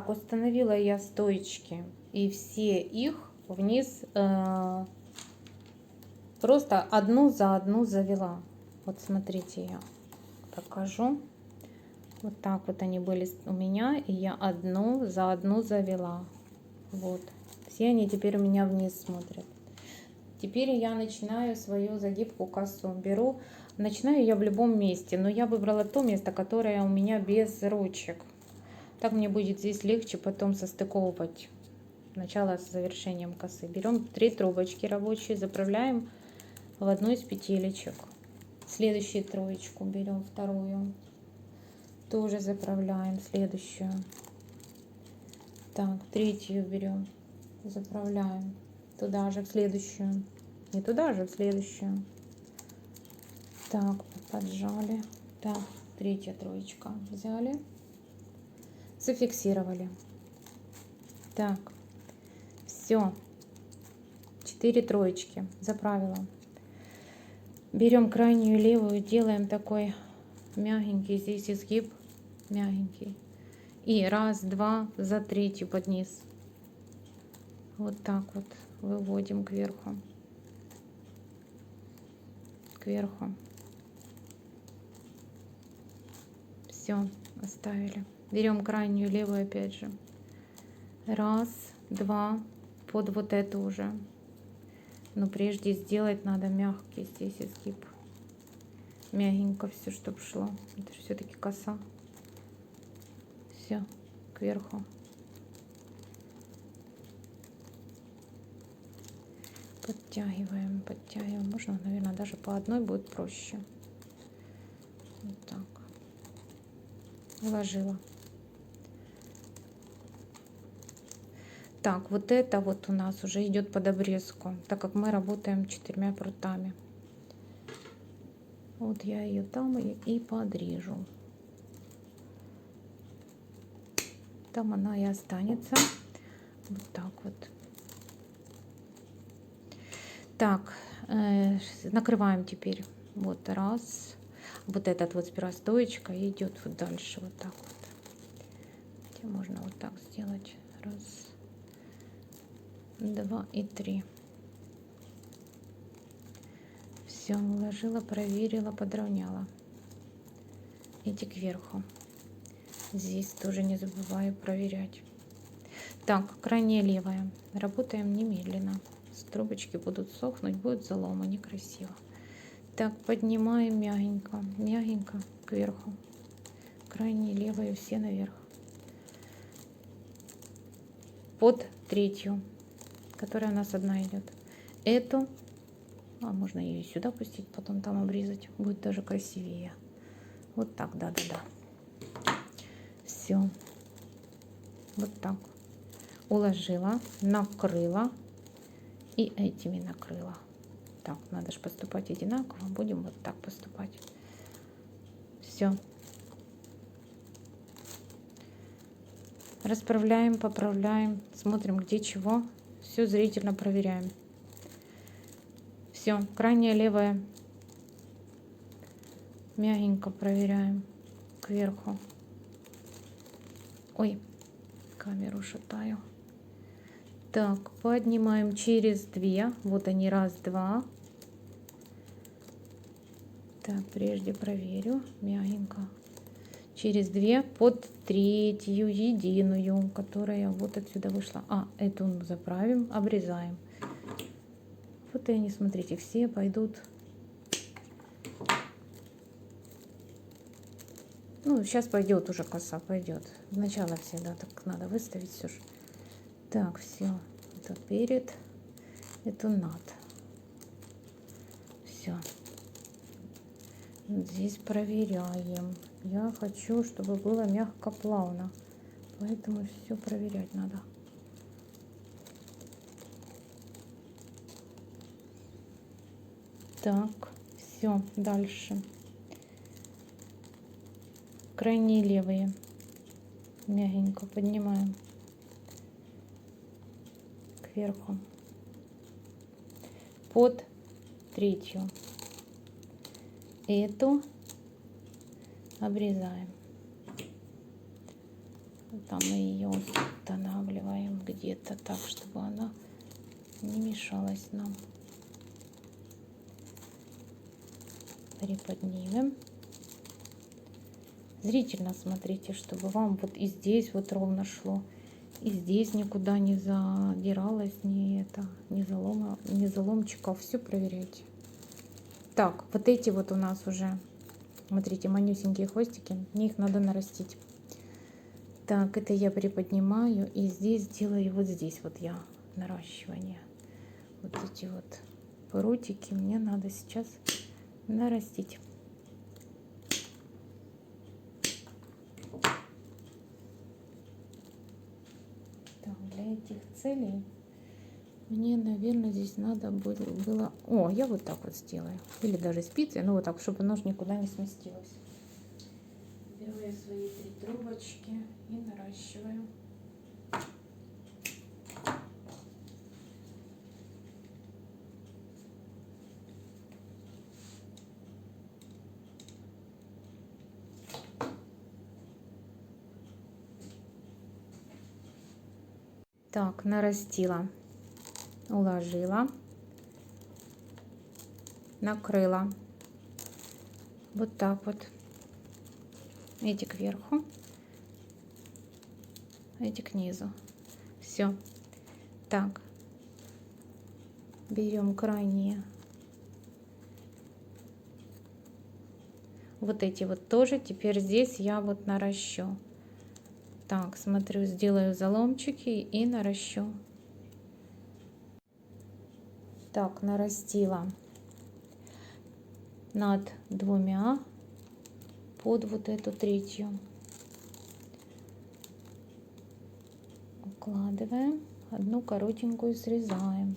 Так, установила я стоечки, и все их вниз просто одну за одну завела. Вот смотрите, я покажу. Вот так вот они были у меня, и я одну за одну завела. Вот. Все они теперь у меня вниз смотрят. Теперь я начинаю свою загибку косу. Начинаю я в любом месте, но я выбрала то место, которое у меня без ручек. Так мне будет здесь легче потом состыковывать начало с завершением косы. Берем 3 трубочки рабочие, заправляем в одну из петелечек. Следующую троечку берем, вторую, тоже заправляем, следующую. Так, третью берем, заправляем туда же, в следующую. Не туда же, в следующую. Так, поджали. Так, третья троечка взяли, зафиксировали. Так, все, 4 троечки заправила. Берем крайнюю левую, делаем такой мягенький здесь изгиб, мягенький. И раз, два, за третью под низ. Вот так вот выводим кверху. Кверху. Все, оставили. Берем крайнюю левую опять же. Раз, два, под вот это уже. Но прежде сделать надо мягкий здесь изгиб. Мягенько все, чтобы шло. Это же все-таки коса. Все, кверху. Подтягиваем, подтягиваем. Можно, наверное, даже по одной будет проще. Вот так. Уложила. Так, вот это вот у нас уже идет под обрезку, так как мы работаем 4 прутами. Вот я ее там и подрежу. Там она и останется. Вот так вот. Так, накрываем теперь. Вот раз. Вот этот вот сперва стоечка идет вот дальше. Вот так вот. Хотя можно вот так сделать. Раз, два и 3. Все, уложила, проверила, подровняла. Иди кверху. Здесь тоже не забываю проверять. Так, крайняя левая. Работаем немедленно. Трубочки будут сохнуть, будет залома, некрасиво. Так, поднимаем мягенько, мягенько кверху. Крайние левые все наверх. Под третью, которая у нас одна идет. Эту, можно ее сюда пустить, потом там обрезать, будет даже красивее. Вот так, да-да-да. Все. Вот так. Уложила, накрыла. И этими накрыла. Так, надо же поступать одинаково. Будем вот так поступать. Все. Расправляем, поправляем. Смотрим, где чего. Все зрительно проверяем. Все. Крайняя левая. Мягенько проверяем. Кверху. Ой, камеру шатаю. Так, поднимаем через 2. Вот они, раз, два. Так, прежде проверю. Мягенько. Через 2 под третью единую, которая вот отсюда вышла. Эту заправим, обрезаем. Вот и они, смотрите, все пойдут. Ну, сейчас пойдет уже коса, пойдет. Сначала всегда так надо выставить все же. Так, все. Это перед, это над. Все. Здесь проверяем. Я хочу, чтобы было мягко, плавно. Поэтому все проверять надо. Так, все, дальше. Крайние левые. Мягенько поднимаем. Кверху. Под третью. Эту обрезаем. Вот Там мы ее устанавливаем где-то так, чтобы она не мешалась нам. Приподнимем. Зрительно смотрите, чтобы вам вот и здесь вот ровно шло, и здесь никуда не задиралось, ни заломчиков. Все проверяйте. Так, вот эти вот у нас уже, смотрите, манюсенькие хвостики, мне их надо нарастить. Так, это я приподнимаю и здесь делаю, вот здесь вот я наращивание. Вот эти вот прутики мне надо сейчас нарастить. Так, для этих целей мне, наверное, здесь надо было... О, я вот так вот сделаю. Или даже спицей, ну вот так, чтобы нож никуда не сместилось. Беру я свои 3 трубочки и наращиваю. Так, нарастила, уложила, накрыла. Вот так вот. Эти кверху, эти к низу. Все. Так. Берем крайние. Вот эти вот тоже. Теперь здесь я вот наращу. Так, смотрю, сделаю заломчики и наращу. Так, нарастила над 2 под вот эту 3. Укладываем, одну коротенькую срезаем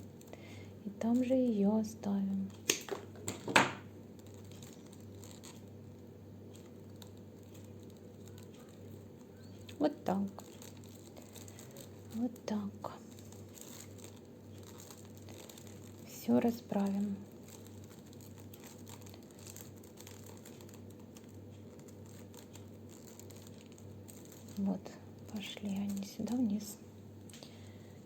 и там же ее оставим. Вот так. Вот так. Все расправим. Вот, пошли они сюда вниз.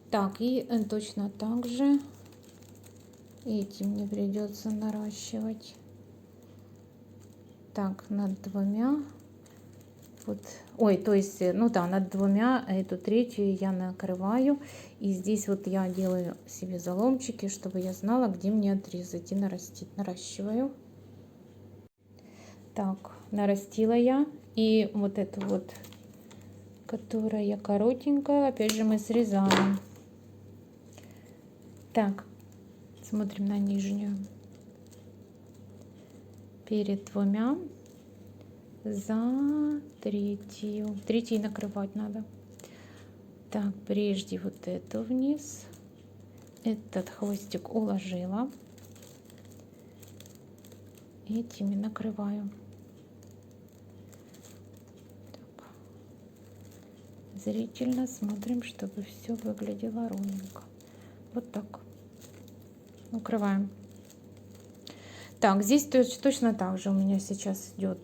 Так, и точно так же эти мне придется наращивать. Так, над 2. Вот, ой, то есть, ну да, над 2, а эту 3 я накрываю. И здесь вот я делаю себе заломчики, чтобы я знала, где мне отрезать и нарастить. Наращиваю. Так, нарастила я. И вот эту вот, которая коротенькая, опять же мы срезаем. Так, смотрим на нижнюю. Перед 2 за 3. 3 накрывать надо. Так, прежде вот эту вниз. Этот хвостик уложила. Этими накрываю. Так. Зрительно смотрим, чтобы все выглядело ровненько. Вот так. Укрываем. Так, здесь точно так же у меня сейчас идет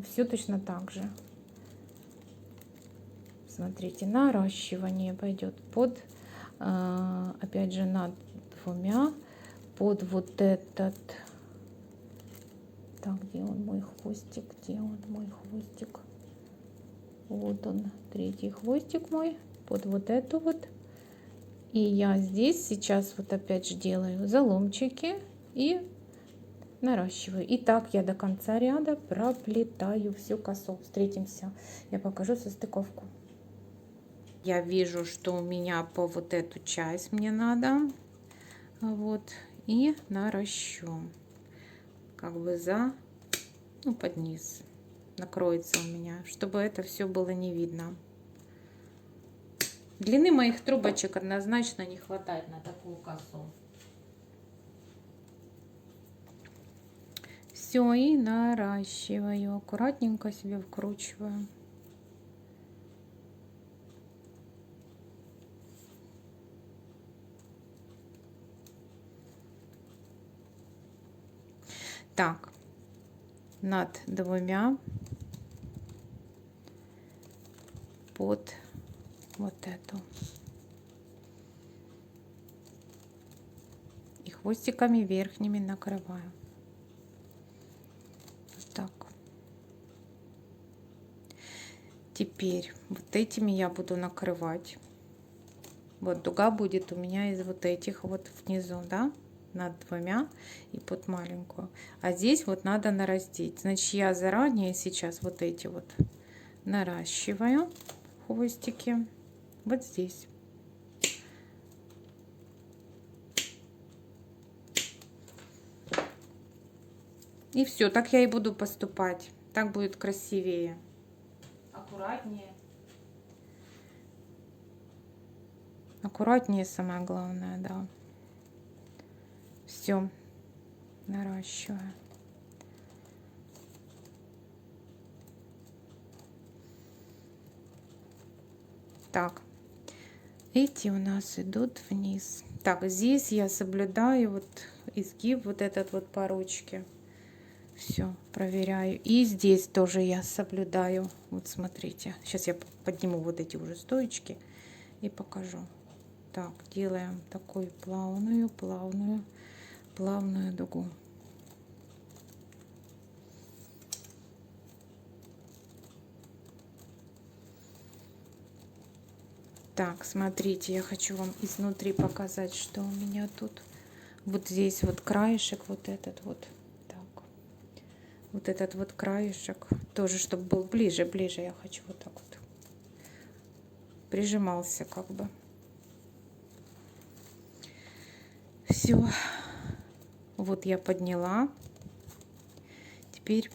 все точно так же. Смотрите, наращивание пойдет под, опять же, над 2, под вот этот. Так, где он, мой хвостик? Где он, мой хвостик? Вот он, 3 хвостик мой, под вот эту вот. И я здесь сейчас вот опять же делаю заломчики и наращиваю. И так я до конца ряда проплетаю всю косу. Встретимся, я покажу состыковку. Я вижу, что у меня по вот эту часть мне надо. Вот. И наращу. Как бы ну, под низ. Накроется у меня, чтобы это все было не видно. Длины моих трубочек однозначно не хватает на такую косу. Все, и наращиваю. Аккуратненько себе вкручиваю. Так, над 2 под вот эту. И хвостиками верхними накрываю. Вот так. Теперь вот этими я буду накрывать. Вот дуга будет у меня из вот этих вот внизу, да, над двумя и под маленькую. А здесь вот надо нарастить. Значит, я заранее сейчас вот эти вот наращиваю хвостики вот здесь. И все, так я и буду поступать. Так будет красивее. Аккуратнее. Аккуратнее самое главное, да. Все, наращиваю. Так, эти у нас идут вниз. Так, здесь я соблюдаю вот изгиб вот этот вот по ручке. Все, проверяю. И здесь тоже я соблюдаю. Вот смотрите. Сейчас я подниму вот эти уже стоечки и покажу. Так, делаем такую плавную дугу. Так, смотрите, я хочу вам изнутри показать, что у меня тут. Вот здесь вот краешек, вот этот вот. Так. Вот этот вот краешек. Тоже, чтобы был ближе. Я хочу вот так вот. Прижимался как бы. Все. Вот я подняла. Теперь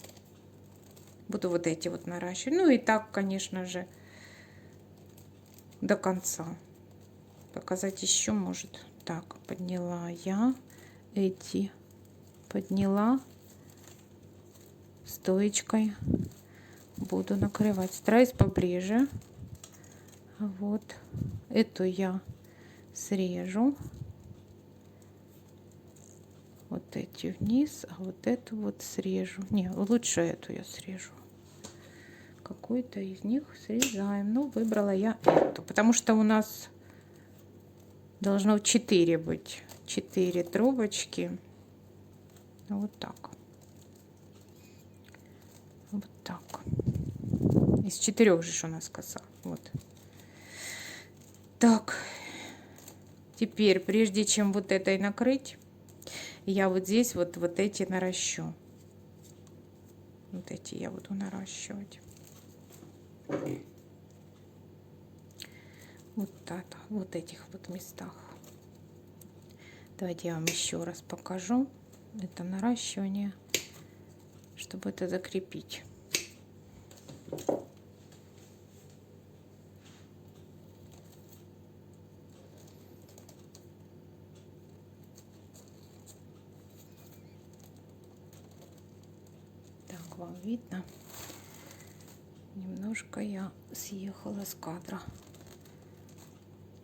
буду вот эти вот наращивать. Ну и так, конечно же, до конца. Показать еще может. Так, подняла я эти. Подняла. Стоечкой буду накрывать. Стараюсь поближе. Вот. Эту я срежу. Вот эти вниз, а вот эту вот срежу. Не, лучше эту я срежу. Какую-то из них срезаем. Ну, выбрала я эту, потому что у нас должно 4 быть. 4 трубочки. Вот так. Вот так. Из 4 же у нас коса. Вот. Так. Теперь, прежде чем вот этой накрыть, я вот здесь вот эти наращу. Вот эти я буду наращивать. Вот так, вот этих вот местах. Давайте я вам еще раз покажу это наращивание, чтобы это закрепить. Так, вам видно? Немножко я съехала с кадра.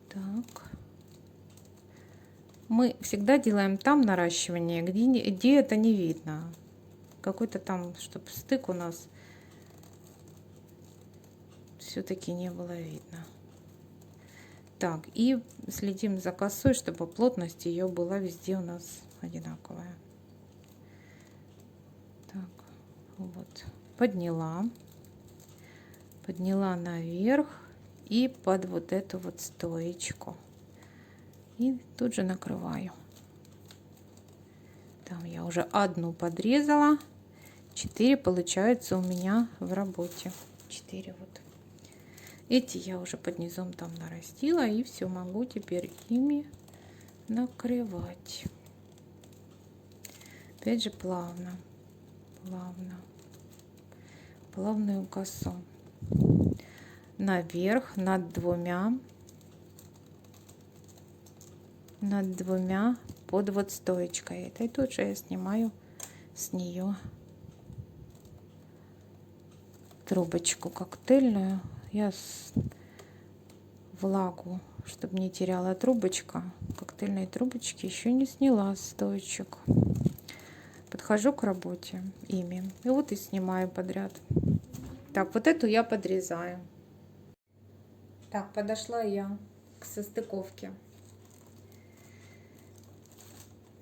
Так. Мы всегда делаем там наращивание, где это не видно. Какой-то там, чтобы стык у нас все-таки не было видно. Так, и следим за косой, чтобы плотность ее была везде у нас одинаковая. Так, вот. Подняла наверх и под вот эту вот стоечку. И тут же накрываю. Там я уже одну подрезала. 4 получается у меня в работе. 4 вот. Эти я уже под низом там нарастила. И все, могу теперь ими накрывать. Опять же плавно. Плавную косу. Наверх над двумя под вот стоечкой этой. Тут же я снимаю с нее трубочку коктейльную. Я влагу, чтобы не теряла трубочка, коктейльной трубочки еще не сняла с стоечек. Подхожу к работе ими и вот и снимаю подряд. Так, вот эту я подрезаю. Так, подошла я к состыковке.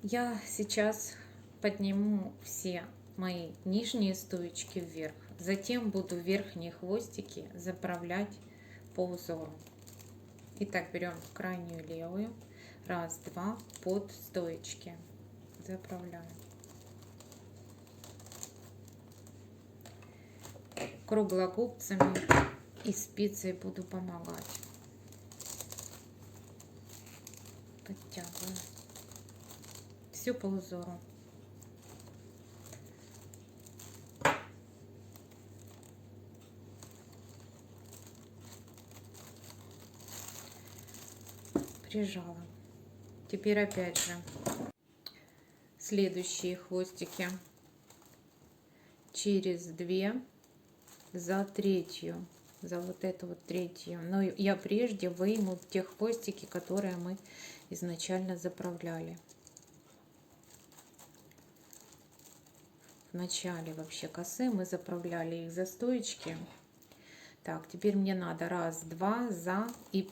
Я сейчас подниму все мои нижние стоечки вверх. Затем буду верхние хвостики заправлять по узору. Итак, берем крайнюю левую. Раз, два, под стоечки. Заправляем. Круглогубцами и спицей буду помогать. Подтягиваю. Все по узору. Прижала. Теперь опять же следующие хвостики через 2 за третью, за вот эту вот третью. Но я прежде выйму те хвостики, которые мы изначально заправляли. В начале вообще косы мы заправляли их за стоечки. Так, теперь мне надо раз, два, за и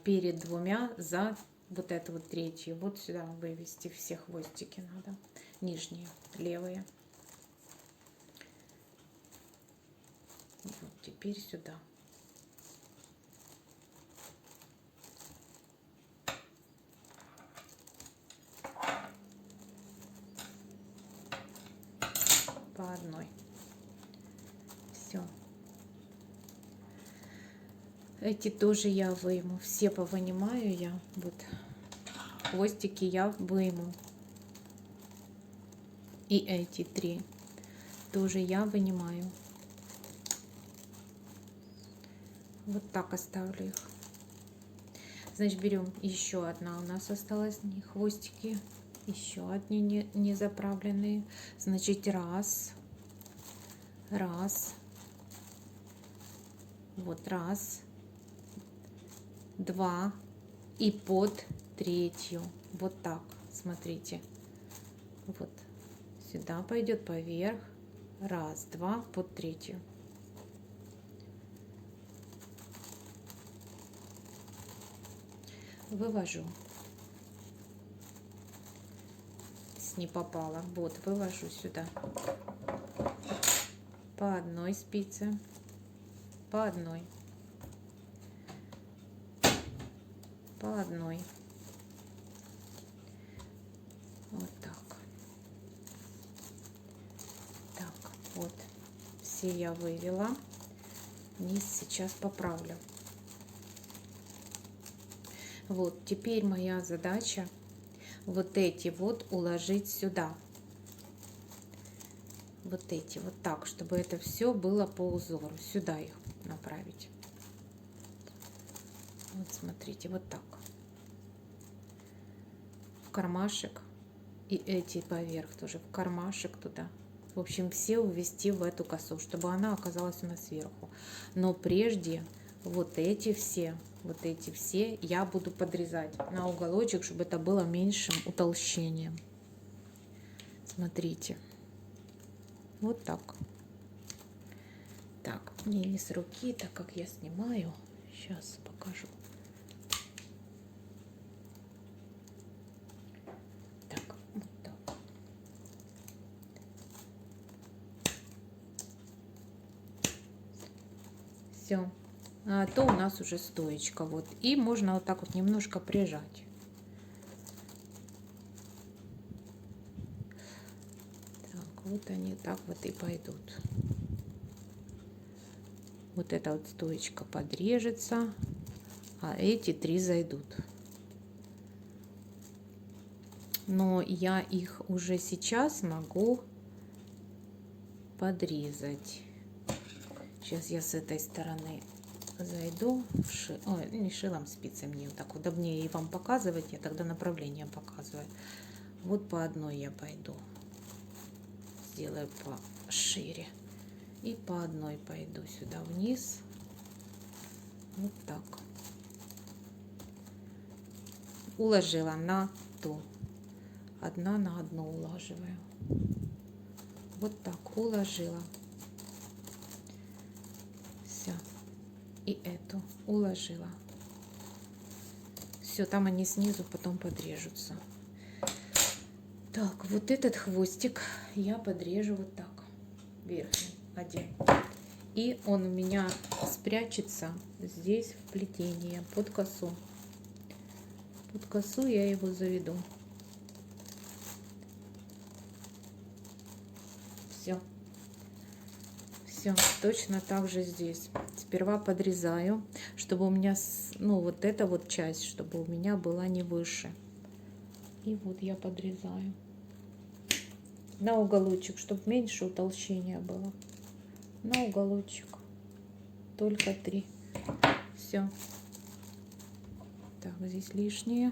перед двумя за вот эту вот третью. Вот сюда вывести все хвостики надо. Нижние, левые. Вот теперь сюда. По одной. Все. Эти тоже я выйму. Все повынимаю я. Вот хвостики я выйму. И эти 3 тоже я вынимаю. Вот так оставлю их. Значит, берем еще одна. У нас осталась хвостики. Еще одни не заправленные. Значит, раз. Раз. Вот раз. 2. И под третью. Вот так. Смотрите. Вот. Сюда пойдет поверх. Раз, два, под третью. Вывожу. Не попала. Вот, вывожу сюда. По одной спице. По одной. По одной. Вот так. Так, вот. Все я вывела. Низ сейчас поправлю. Вот, теперь моя задача вот эти вот уложить сюда. Вот эти вот так, чтобы это все было по узору. Сюда их направить. Вот смотрите, вот так. В кармашек. И эти поверх тоже в кармашек туда. В общем, все увести в эту косу, чтобы она оказалась у нас сверху. Но прежде вот эти все я буду подрезать на уголочек, чтобы это было меньшим утолщением. Смотрите. Вот так. Так, мне не с руки, так как я снимаю. Сейчас покажу. Так, вот так. Все. А то у нас уже стоечка. Вот. И можно вот так вот немножко прижать. Так, вот они так вот и пойдут. Вот эта вот стоечка подрежется, а эти 3 зайдут. Но я их уже сейчас могу подрезать. Сейчас я с этой стороны зайду. Ой, не шилом, спицей, мне так удобнее и вам показывать. Я тогда направление показываю. Вот по одной я пойду. Сделаю пошире. И по одной пойду сюда вниз. Вот так. Уложила на ту. Одна на одну улаживаю. Вот так уложила. Все. и эту уложила. Все, там они снизу потом подрежутся. Так, вот этот хвостик я подрежу вот так, верхний один. И он у меня спрячется здесь в плетение под косу. Под косу я его заведу. Все. Все, точно так же здесь. Сперва подрезаю, чтобы у меня, ну, вот эта вот часть, чтобы у меня была не выше. И вот я подрезаю на уголочек, чтобы меньше утолщения было. На уголочек. Только 3. Все. Так, здесь лишнее.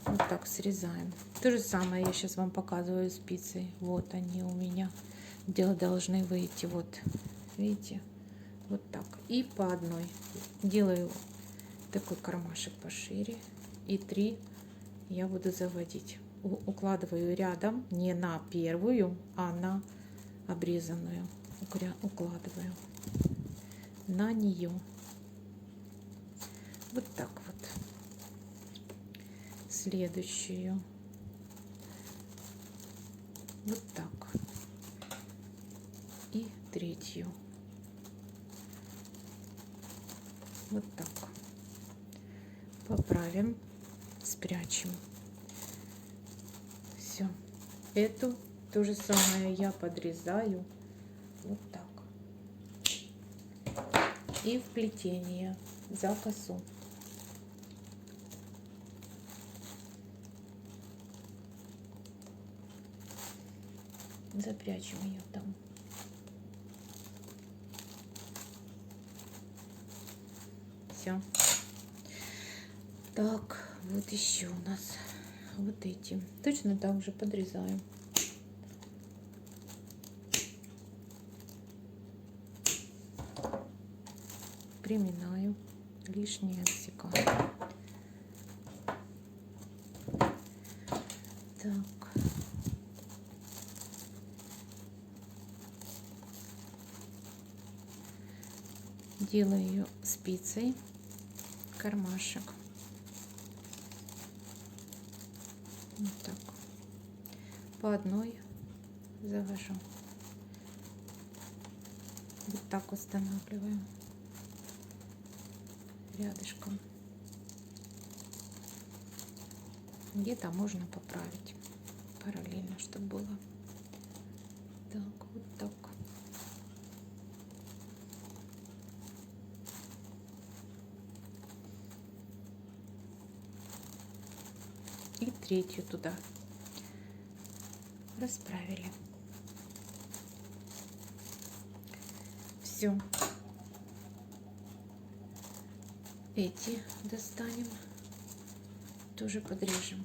Вот так срезаем. То же самое я сейчас вам показываю спицей. Вот они у меня должны выйти. Вот. Видите? Вот так. И по одной. Делаю такой кармашек пошире. И 3 я буду заводить. Укладываю рядом. Не на первую, а на обрезанную. Укладываю на нее. Вот так вот. Следующую. Вот так. И 3. Вот так. Поправим, спрячем. Все. Эту то же самое я подрезаю вот так. И в плетение за косу. Запрячем ее там. Все. Так, вот еще у нас вот эти. Точно так же подрезаем. Приминаю, лишнее отсекаю. Так. Делаю спицей кармашек. Вот так. По одной завожу. Вот так устанавливаем рядышком. Где-то можно поправить параллельно, чтобы было. Так, вот так. И 3 туда расправили. Все. Эти достанем, тоже подрежем.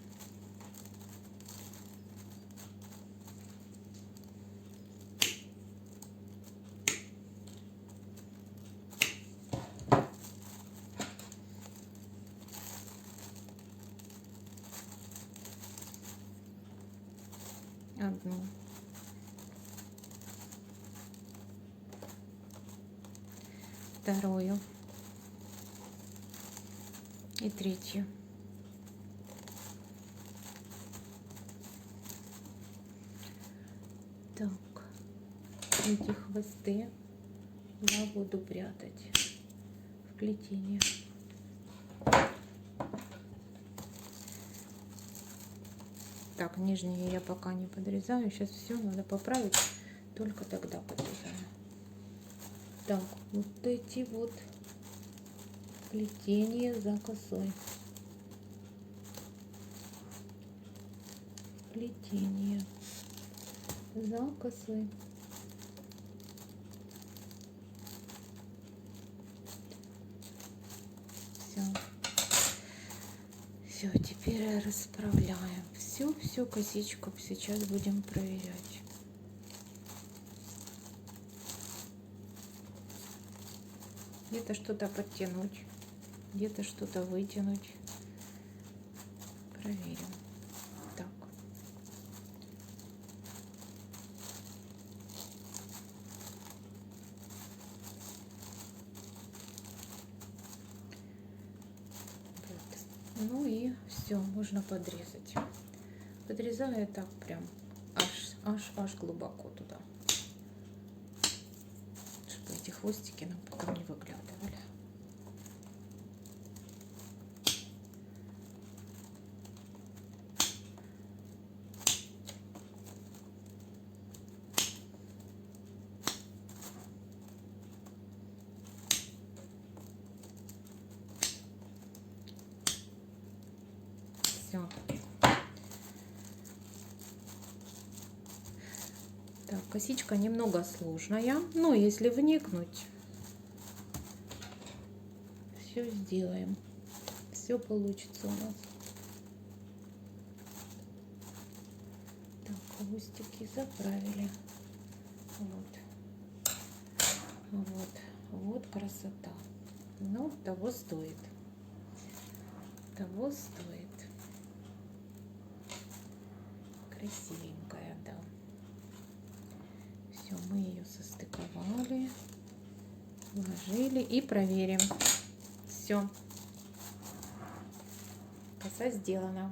Одну. Вторую. И 3. Так, эти хвосты я буду прятать в плетение. Так, нижние я пока не подрезаю. Сейчас все надо поправить. Только тогда подрезаю. Так, вот эти вот плетение за косой. Плетение за косой. Все. Все, теперь расправляем. Всю косичку сейчас будем проверять. Где-то что-то подтянуть, где-то что-то вытянуть. Проверим. Так. Все, можно подрезать. Подрезаю так прям аж глубоко туда, чтобы эти хвостики нам потом не выглядывали. Все. Так, косичка немного сложная, но если вникнуть, все сделаем. Все получится у нас. Так, хвостики заправили. Вот красота. Ну, того стоит. Того стоит. Красивенькая, да. Все, мы ее состыковали, вложили и проверим. Все, коса сделана.